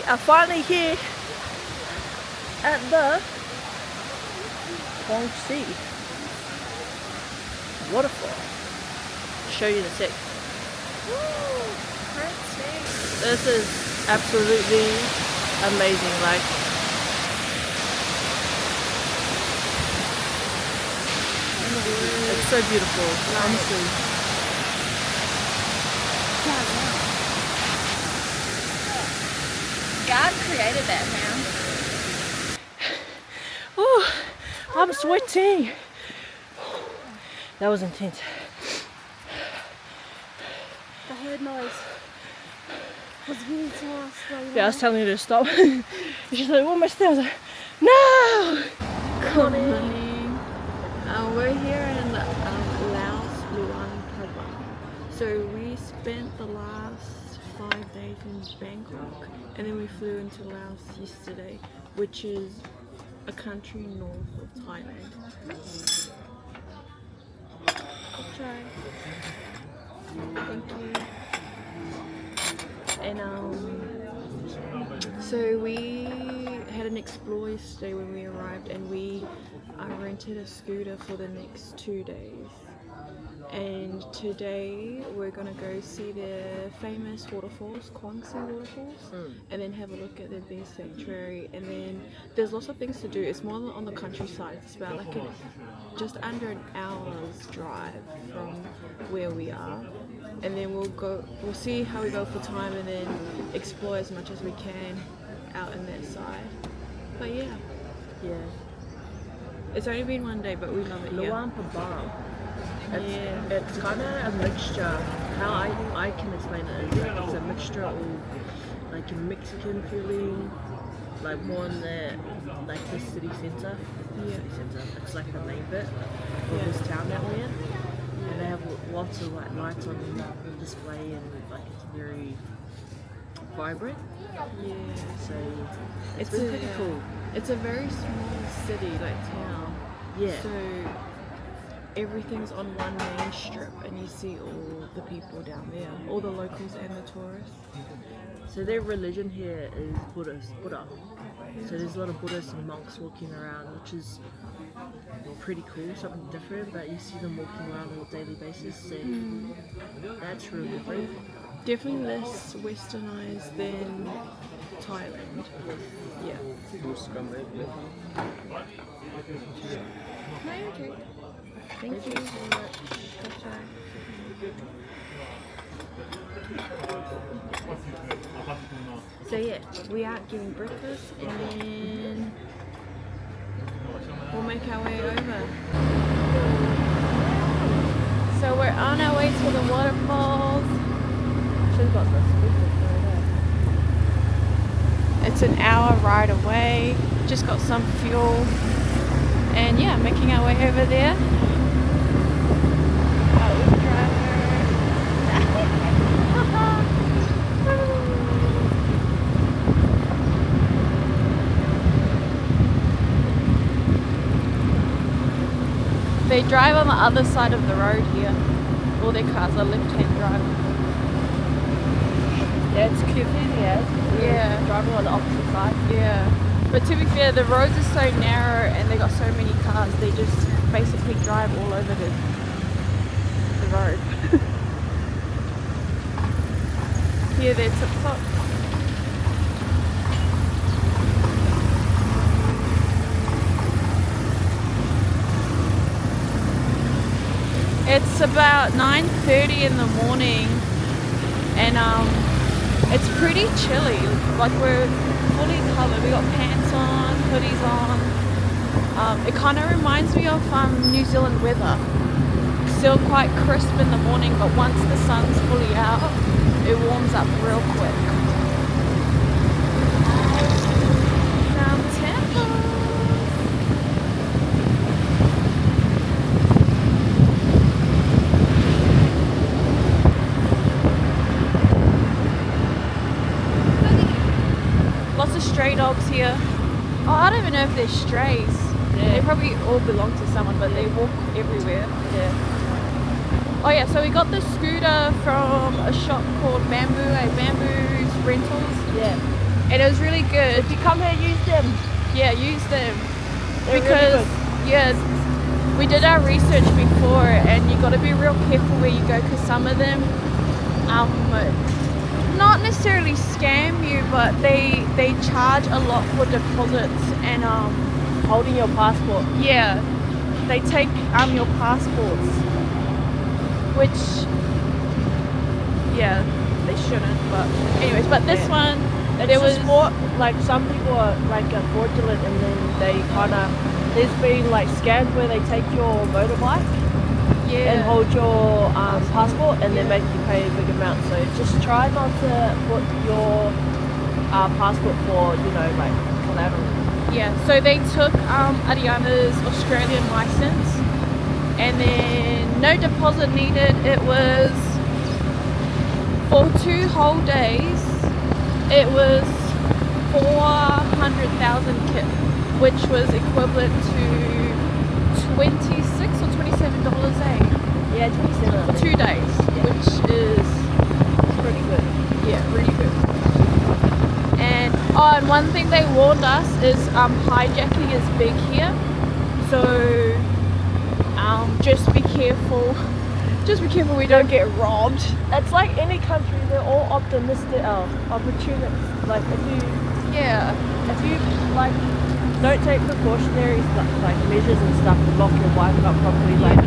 are finally here at the Kuang Si Waterfall. Show you the sec. This is absolutely amazing. Like, it's so beautiful, honestly. God created that, man. Oh, I'm sweating. That was intense. The head noise was really fast. Yeah, I was telling her to stop. She's like, what am I still? I was like, no! Good morning. We're here in Laos, Luang Prabang. So we spent the last 5 days in Bangkok, and then we flew into Laos yesterday, which is a country north of Thailand. Try. Thank you. And so we had an explore yesterday when we arrived, and we rented a scooter for the next 2 days. And today we're gonna go see the famous waterfalls, Kuang Si Waterfalls, and then have a look at the bear sanctuary. And then there's lots of things to do. It's more on the countryside. It's about like just under an hour's drive from where we are. And then we'll see how we go for time, and then explore as much as we can out in that side. But yeah, it's only been 1 day, but we love it here. Luang Prabang. It's kind of a mixture. How I can explain it is like it's a mixture of like a Mexican feeling, like more in the city center. City center. It's like the main bit of this town that we're in, and they have lots of like lights on display, and like it's very vibrant. Yeah. So it's been pretty cool. It's a very small city, like town. Yeah. So everything's on one main strip, and you see all the people down there, all the locals and the tourists. So their religion here is Buddha. So there's a lot of Buddhists and monks walking around, which is pretty cool, something different, but you see them walking around on a daily basis, and that's really different. Definitely less westernized than Thailand. Yeah. Okay. Thank you so much. Gotcha. So yeah, we are getting breakfast, and then we'll make our way over. So we're on our way to the waterfalls. Should've got the speakers right there. It's an hour ride away. Just got some fuel, and yeah, making our way over there. They drive on the other side of the road here. All their cars are left-hand drive. Yeah, it's cute, Yeah. Driving on the opposite side. Yeah. But to be fair, the roads are so narrow and they got so many cars, they just basically drive all over the road. Here they're tip-top. It's about 9:30 in the morning, and it's pretty chilly. Like, we're fully covered. We got pants on, hoodies on. It kind of reminds me of New Zealand weather. Still quite crisp in the morning, but once the sun's fully out, it warms up real quick. Some temples. Lots of stray dogs here. Oh, I don't even know if they're strays. Yeah. They probably all belong to someone, but they walk everywhere. Yeah. Oh yeah, so we got the scooter from a shop called Bamboo's Rentals. Yeah. and it was really good. If you come here, use them. Yeah, use them. They're Because, really yeah, we did our research before, and you got to be real careful where you go, because some of them, not necessarily scam you, but they charge a lot for deposits and holding your passport. yeah, they take your passports, which yeah, they shouldn't. But anyways, but this one, There was more like some people are like fraudulent, and then they kind of there's been like scams where they take your motorbike and hold your passport and then make you pay a big amount. So just try not to put your passport for like collateral. Yeah, so they took Ariana's Australian license, and then no deposit needed. It was for 2 whole days. It was 400,000 kip, which was equivalent to $26 or $27 Yeah, 27 for 2 days, which is pretty good. yeah, really good. And and one thing they warned us is hijacking is big here, so just be careful. Just be careful we don't get robbed. It's like any country, they're all optimistic, opportunists. Like if you like don't take precautionary stuff, like measures and stuff to lock your wife up properly, like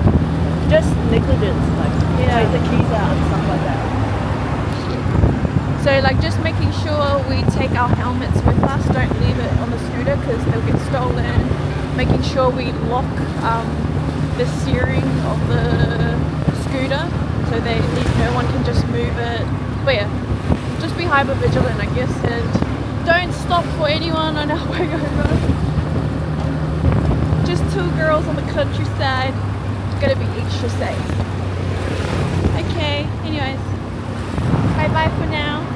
just negligence, like take the keys out and stuff like that. So like just making sure we take our helmets with us, don't leave it on the scooter because they'll get stolen. Making sure we lock the steering of the scooter so no one can just move it. But yeah, just be hyper vigilant, I guess, and don't stop for anyone on our way over. Just 2 girls on the countryside, gotta be extra safe. Okay, anyways, bye for now.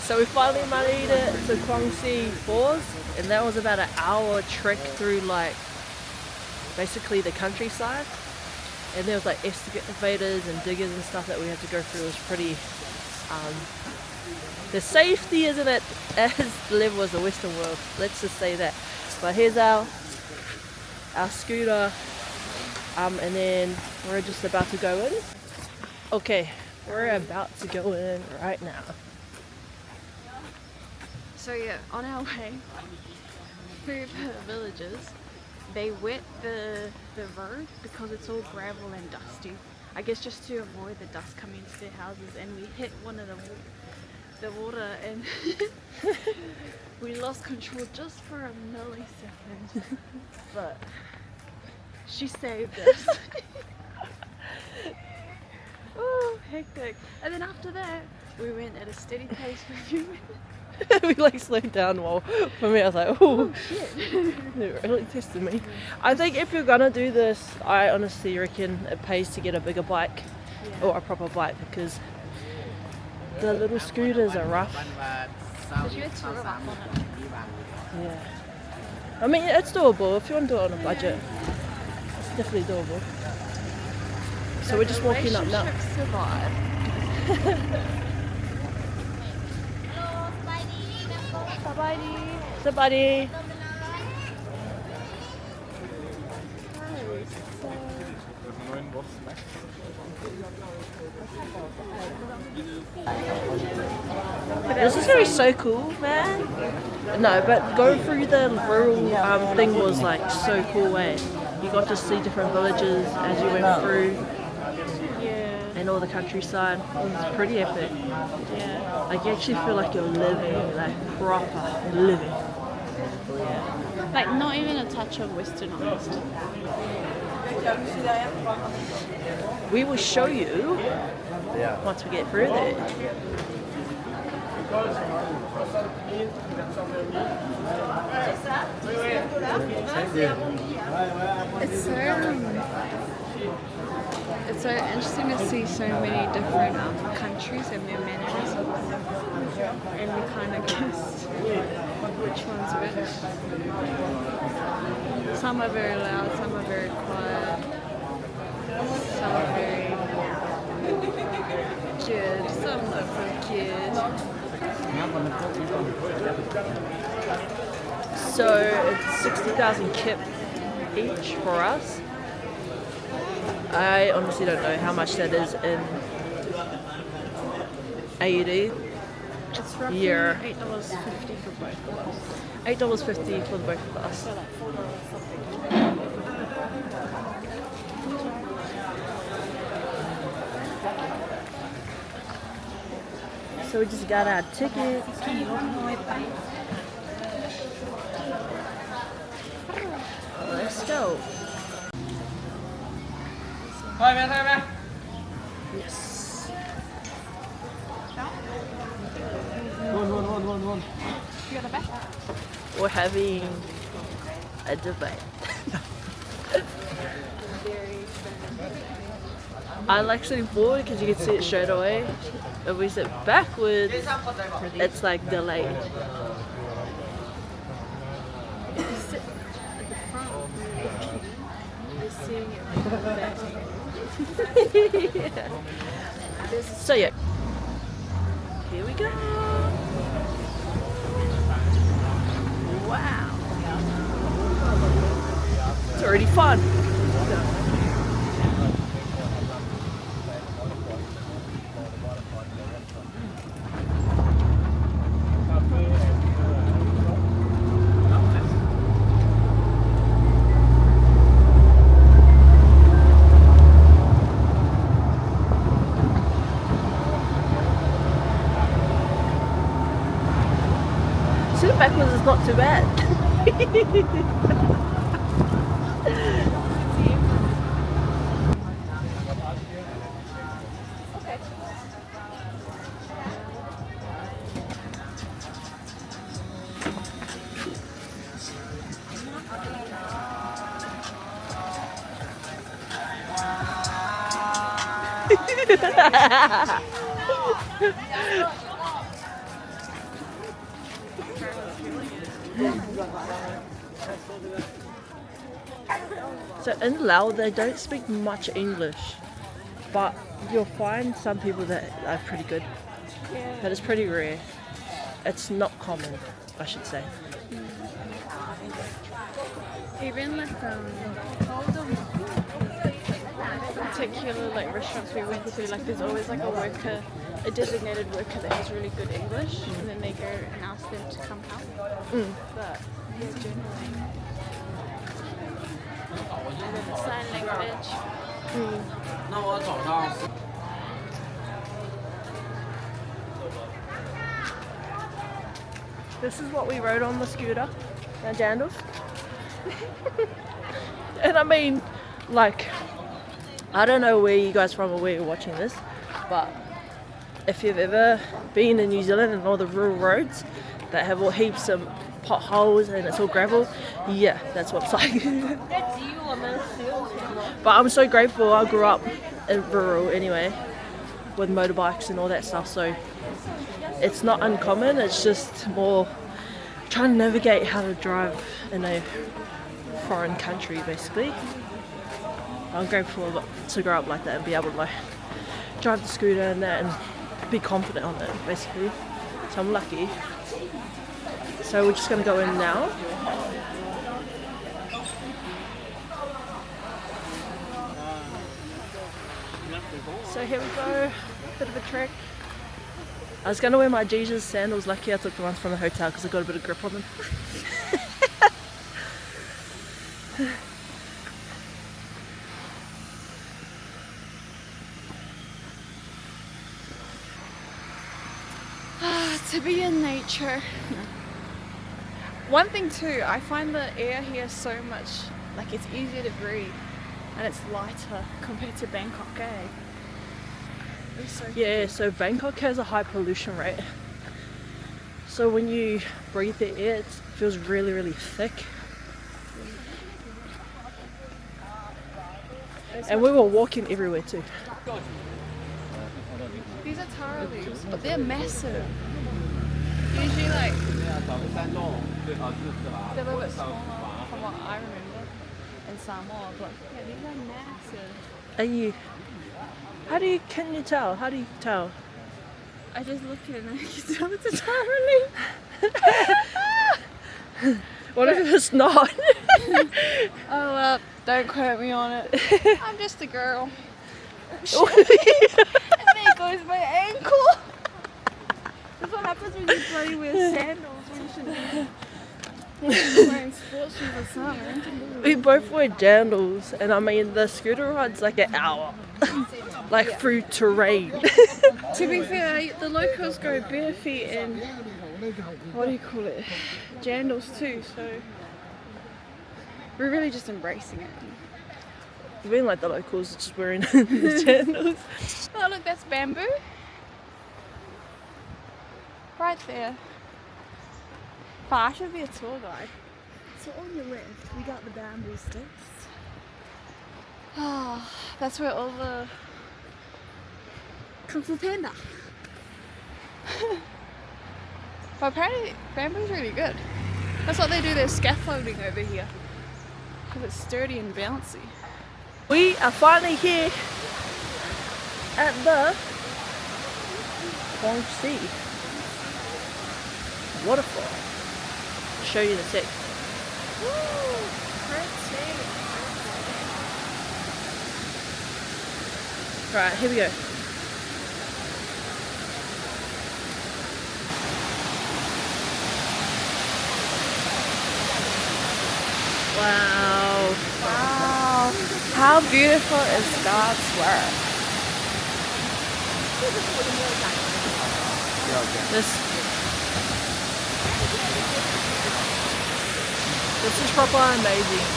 So we finally made it to Kuang Si Waterfalls, and that was about an hour trek through like basically the countryside, and there was like excavators and diggers and stuff that we had to go through. It was pretty the safety isn't at as level as the Western world, let's just say that. But here's our scooter, and then we're just about to go in. Okay, we're about to go in right now. So yeah, on our way through the villages, they wet the road because it's all gravel and dusty. I guess just to avoid the dust coming into their houses, and we hit one of the water and we lost control just for a millisecond. But she saved us. Oh, hectic. And then after that, we went at a steady pace for a few minutes. We like slowed down. Well, for me I was like, oh shit. It really tested me. I think if you're gonna do this, I honestly reckon it pays to get a bigger bike or a proper bike, because the little scooters are rough. Yeah, I mean it's doable if you want to do it on a budget. It's definitely doable. So we're just walking up now. Somebody. This is very so cool, man. No, but going through the rural thing was like so cool, eh? You got to see different villages as you went through. Yeah. And all the countryside. It was pretty epic. Yeah. Like you actually feel like you're living, like proper living. Like not even a touch of westernized. We will show you once we get through there. It's so interesting to see so many different countries and their manners, and we kind of guess which one's which. Some are very loud, some are very quiet, some are very good, some not so good. So it's 60,000 kip each for us. I honestly don't know how much that is in AUD. It's roughly Yeah. $8.50 for both of us. $8.50 for the both of us. So like $4 something. So we just got our tickets. Let's go. Yes. We're having a debate. I like sitting forward because you can see it straight away. If we sit backwards, it's like delayed. If you sit at the front, you're seeing it like that. So yeah, here we go. Wow, it's already fun. Sitting backwards is not too bad. So in Laos they don't speak much English, but you'll find some people that are pretty good. Yeah. But it's pretty rare. It's not common, I should say. Even like particular like restaurants we went to, like there's always like a worker, a designated worker that has really good English, and then they go and ask them to come help. But yeah, generally. And then the sign language. This is what we rode on the scooter, our jandals. And I mean, like, I don't know where you guys from or where you're watching this, but if you've ever been in New Zealand and all the rural roads that have all heaps of potholes and it's all gravel, yeah, that's what it's like. But I'm so grateful I grew up in rural anyway, with motorbikes and all that stuff, so it's not uncommon, it's just more trying to navigate how to drive in a foreign country basically. I'm grateful to grow up like that and be able to like drive the scooter and that and be confident on it basically. So I'm lucky. So we're just gonna go in now. So here we go, bit of a trek. I was gonna wear my Jesus sandals, lucky I took the ones from the hotel because I got a bit of grip on them. To be in nature. One thing too, I find the air here so much, like it's easier to breathe and it's lighter compared to Bangkok, eh? Yeah, so Bangkok has a high pollution rate. So when you breathe the air, it feels really, really thick. And we were walking everywhere too. These are taro leaves, but they're massive. Usually like, they're a little bit smaller from what I remember in Samoa, but yeah, these are massive. Are you? Can you tell? How do you tell? I just look at it and I can tell it's a taro leaf. What if it's not? Oh well, don't quote me on it. I'm just a girl. And there goes my ankle. That's what happens when you bloody wear sandals when you should be wearing sports shoes or something. We both wear sandals, and I mean the scooter ride's like an hour, like through terrain. To be fair, the locals go bare feet in, what do you call it, jandals too, so we're really just embracing it. Being like the locals, just wearing the sandals. Oh look, that's bamboo. Right there. But I should be a tour guide. So on your left, we got the bamboo sticks. Ah, that's where all the Kung Fu Panda. But apparently bamboo's really good. That's what they do their scaffolding over here. Because it's sturdy and bouncy. We are finally here at the Kuang Si Waterfall. I'll show you the sec. Woo! Pretty. Right, here we go. Wow. Wow. How beautiful is God's work? This is proper amazing.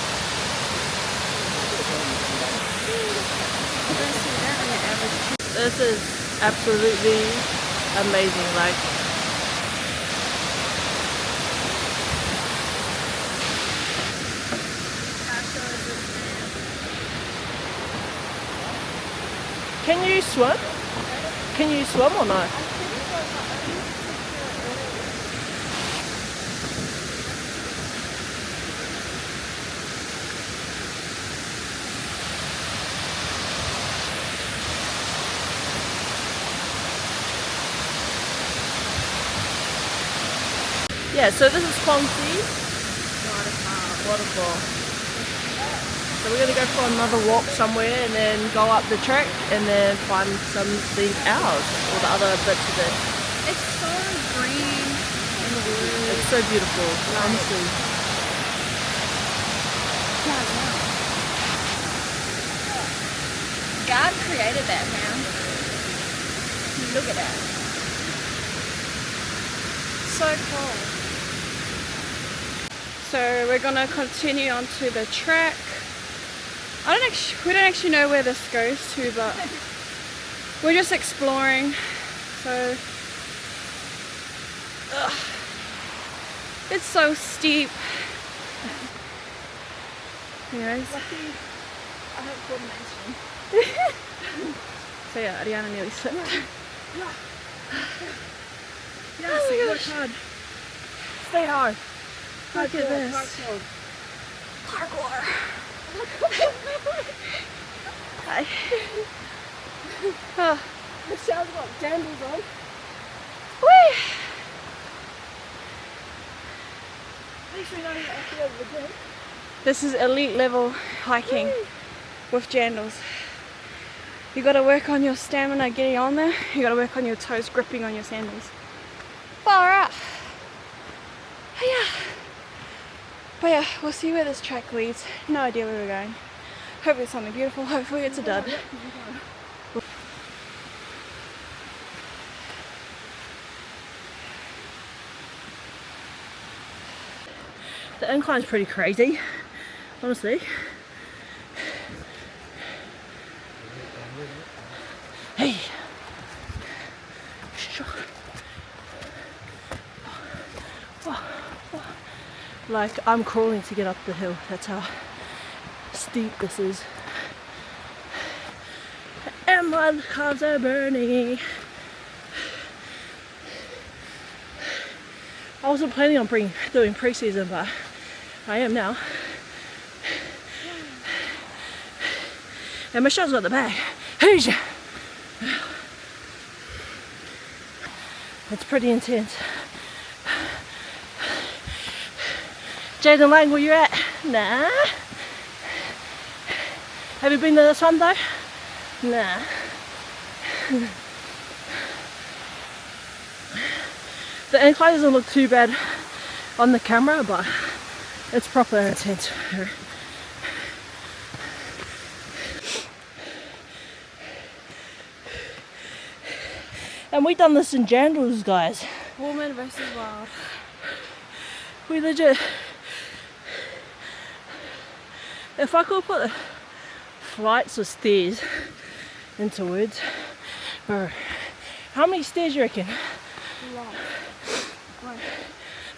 This is absolutely amazing. Like, can you swim? Can you swim or not? Yeah, so this is Kuang Si Waterfall. So we're gonna go for another walk somewhere and then go up the track and then find something else or the other bits of it. It's so green and blue. It's so beautiful, honestly. God created that, man. Look at that. So cool. So we're gonna continue onto the track. We don't actually know where this goes to, but we're just exploring. So it's so steep. Anyways. I have coordination. So yeah, Ariana nearly slipped. Yes, work hard. Stay hard. Look at this. Parkour. Hi. Oh. Michelle's got sandals on. Whee! At least we know you're actually over the gym. This is elite level hiking with jandals. You got to work on your stamina getting on there. You got to work on your toes gripping on your sandals. Far out. Yeah. But yeah, we'll see where this track leads. No idea where we're going. Hopefully it's something beautiful. Hopefully it's a dud. The incline's pretty crazy, honestly. Hey! Like, I'm crawling to get up the hill. That's how steep this is. And my calves are burning. I wasn't planning on doing pre-season, but I am now. And Michelle's got the bag. It's pretty intense. Jaden Lang, where you at? Nah. Have you been to this one though? Nah. The incline doesn't look too bad on the camera, but it's proper intense. And we done this in Jandals, guys. Woman versus wild. We legit. If I could put flights of stairs into words, bro, how many stairs you reckon? Right.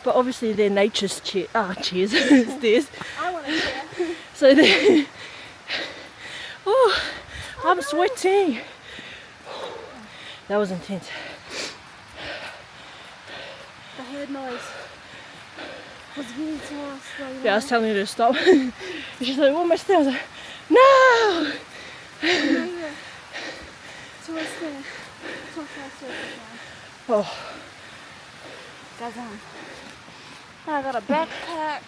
But obviously they're nature's chairs, stairs. I want to share. So they. Oh, I'm sweating. That was intense. The head noise was really too slow. Yeah, I was telling her to stop. And she's like, "What am I still?" I was like, "No!" Oh. I got a backpack,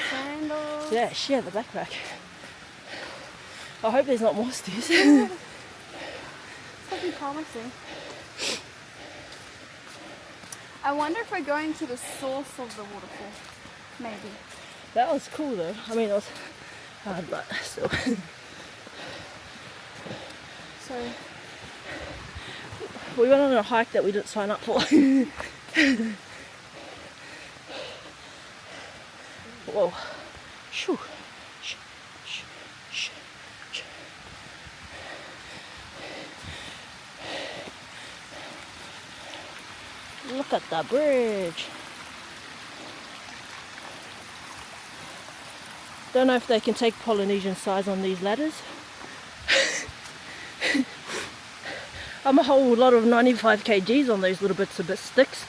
sandals. Yeah, she had the backpack. I hope there's not more stairs. It's looking promising. I wonder if we're going to the source of the waterfall. Maybe. That was cool though. I mean, it was hard, but still. So we went on a hike that we didn't sign up for. Whoa. Shoo. Shoo. Shoo. Shoo. Shoo. Look at the bridge. Don't know if they can take Polynesian size on these ladders. I'm a whole lot of 95 kgs on those little bits of sticks.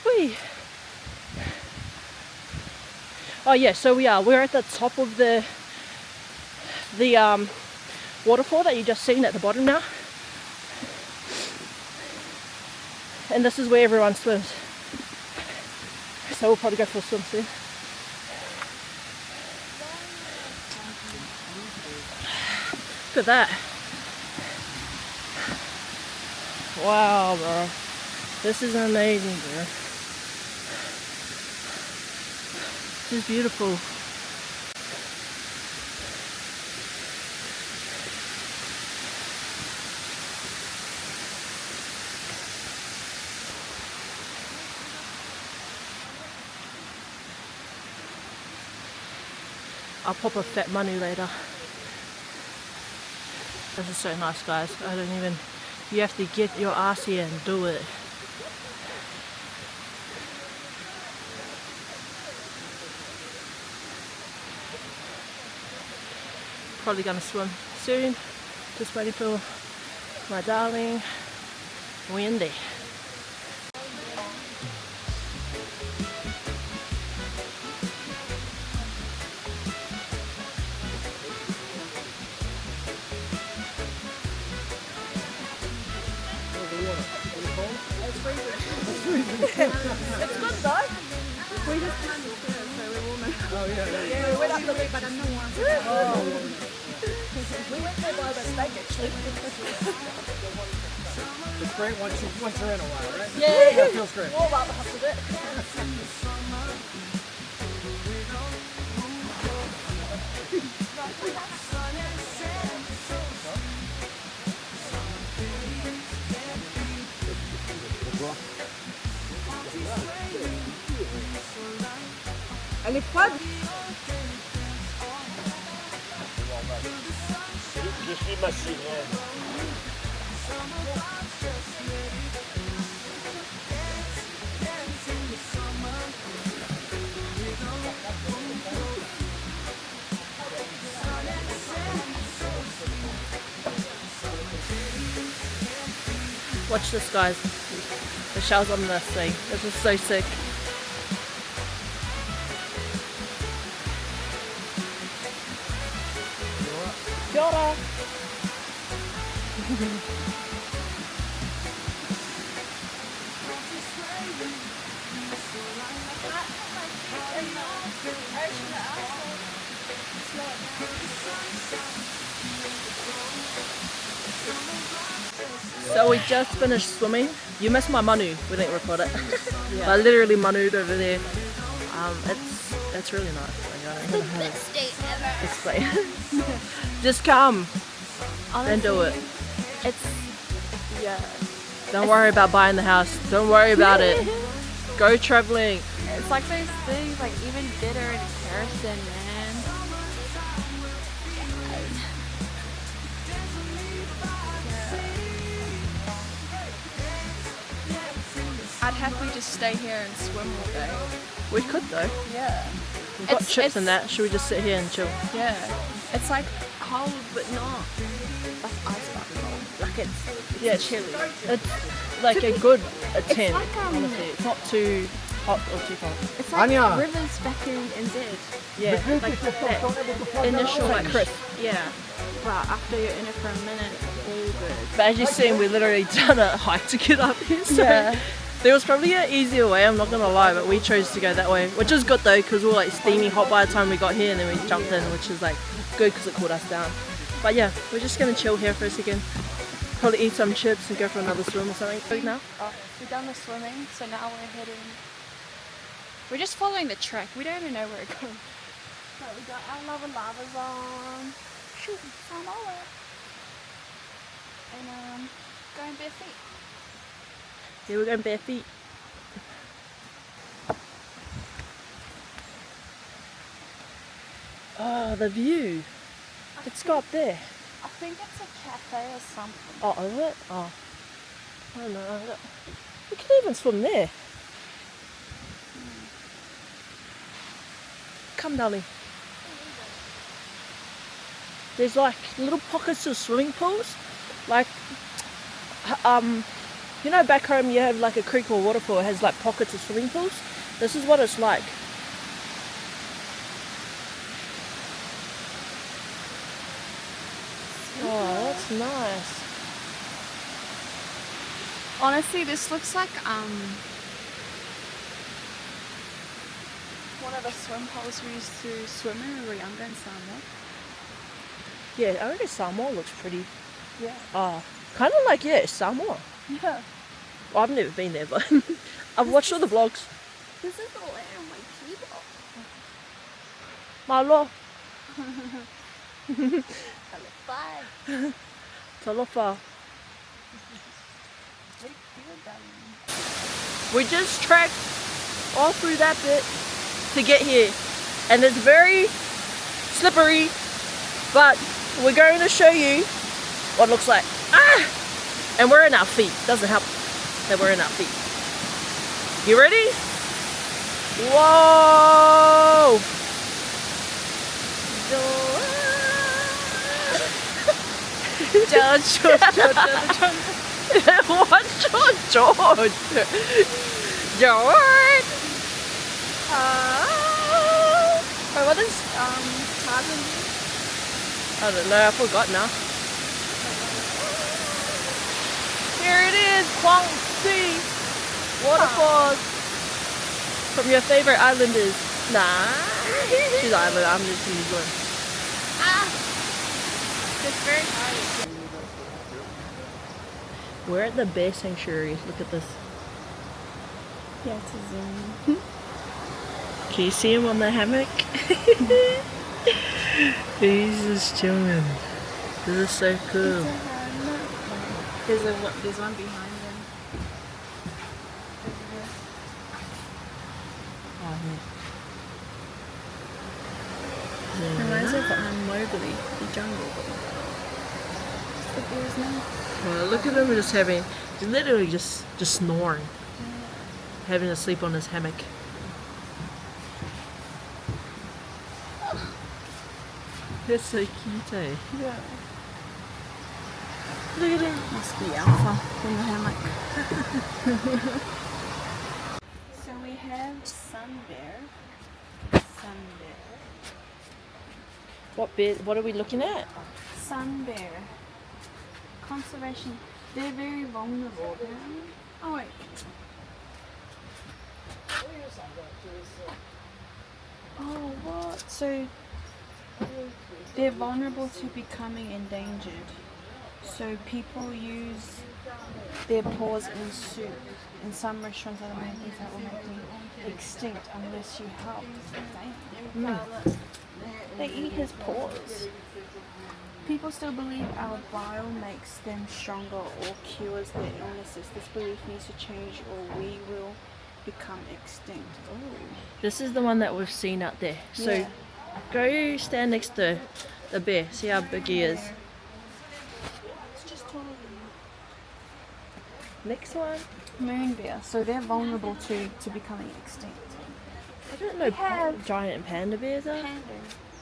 Whee! Oh yeah, so we're at the top of the waterfall that you just seen at the bottom now. And this is where everyone swims. So we'll probably go for a swim soon. Look at that. Wow, bro. This is amazing, bro. This is beautiful. I'll pop a fat money later. This is so nice, guys. You have to get your ass here and do it. Probably gonna swim soon. Just waiting for my darling Wendy. it's good though. We just so we're warmer. Yeah, we went up the lake, but I'm no one. We went there by mistake, actually. It's great once you're in a while, right? Yeah, It feels great. warm up after that. Elle est froide. Je suis ma sirène. Watch this, guys. The shells on this thing. This is so sick. Kia ora. So we just finished swimming. You missed my manu. We didn't record it. Yeah. I literally manu'd over there. It's really nice. Like, I don't know how to Best day ever. explain. Just come and do it. It's yeah. Don't worry about buying the house. Don't worry about it. Go traveling. It's like those things, like even bitter and comparison, man. I'd happily just stay here and swim all day. We could though. Yeah. We've got It's- chips and it's- that. Should we just sit here and chill? Yeah. It's like cold, but not like ice bath cold. Like it's Yeah, chilly. It's like a good 10. like, honestly, it's not too hot or too cold. It's like Anya. rivers back in NZ. Yeah, like that initial like crisp. Yeah. But after you're in it for a minute, all good. But as you've seen, we literally done a hike to get up here. So Yeah. there was probably an easier way. I'm not gonna lie, but we chose to go that way, which is good though, because we were like steamy hot by the time we got here, and then we jumped in, which is like good because it cooled us down. But yeah, we're just gonna chill here for a second. Probably eat some chips and go for another swim or something. Right now. We're done with swimming, so now we're heading. We're just following the track. We don't even know where it goes. So we got our lavas on, shooting some over, and going bare feet. Yeah, we're going bare feet. Oh, the view. It's got up there. I think it's a cafe or something. Oh, is it? Oh. I don't know. We can even swim there. Come, darling. There's like little pockets of swimming pools. Like, you know, back home you have like a creek or waterfall. It has like pockets of swimming pools. This is what it's like. Oh, that's nice. Honestly, this looks like one of the swim holes we used to swim in when we were younger in Samoa. Yeah, I reckon Samoa looks pretty. Yeah. Kind of like, yeah, Samoa. Yeah. Well, I've never been there, but I've watched all the vlogs. This is the layer of my keyboard. Malo, Bye. talofa. We just trekked all through that bit to get here, and it's very slippery, but we're going to show you what it looks like. And we're in our feet. Doesn't help that we're in our feet. You ready? Whoa! George. What George? George! Wait, what is Tarzan? I don't know, I forgot now. Here it is, Kuang Si Waterfalls. From your favorite islanders. Nice. She's like, but I'm just gonna go. It's very hard. We're at the bear sanctuary. Look at this. Yeah, it's a zoom. Can you see him on the hammock? He's just chilling. This is so cool. There's one behind them. Reminds me of Mowgli, the jungle. The bear's name. Well, look at him just having, he's literally just snoring. Having to sleep on his hammock. That's so cute, eh? Yeah. Look at him. Must be alpha in the hammock. So we have sun bear. What bit? What are we looking at? Sun bear. Conservation. They're very vulnerable. Oh wait. Oh what? So they're vulnerable to becoming endangered. So people use their paws in soup. In some restaurants that are making that will make them extinct unless you help. They eat his paws. People still believe our bile makes them stronger or cures their illnesses. This belief needs to change or we will become extinct. This is the one that we've seen out there. So Yeah. go stand next to the bear. See how big he is. It's just taller than Next one. moon bear. So they're vulnerable to becoming extinct. I don't know have- giant panda bears are. Panda.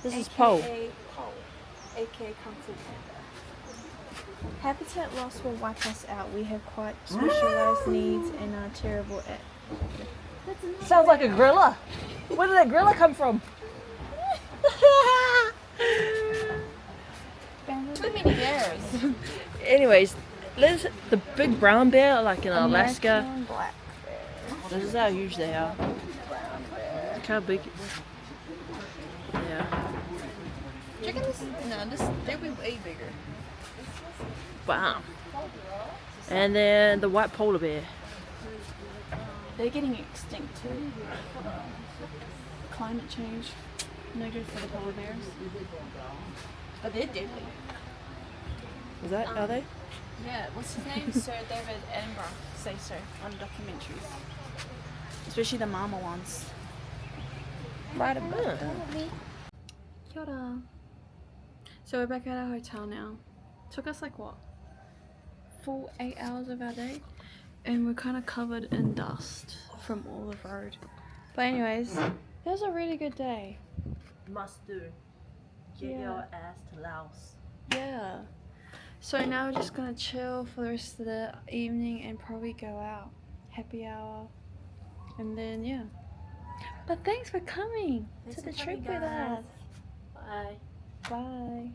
This is AKA Pole. Pole. AKA Kung Fu Panda. Habitat loss will wipe us out. We have quite specialized needs and are terrible at. Sounds like a gorilla. Where did that gorilla come from? Too many bears. Anyways, the big brown bear, like in Alaska. American black bear. This is how huge they are. Look how big. Yeah. Do you reckon this? No, they'll be way bigger. Wow. And then the white polar bear. They're getting extinct too. Climate change. No good for the polar bears. But they're deadly. Is that, are they? Yeah, what's his name? Sir David Attenborough say so on documentaries. Especially the mama ones. Right about that. Kia ora. So we're back at our hotel now. Took us like what? Full 8 hours of our day. And we're kind of covered in dust from all the road. But anyways, it was a really good day. Must do. Get Yeah. your ass to Laos. Yeah. So now we're just gonna chill for the rest of the evening and probably go out. Happy hour. And then yeah. But thanks for coming to the trip with us. Bye. Bye.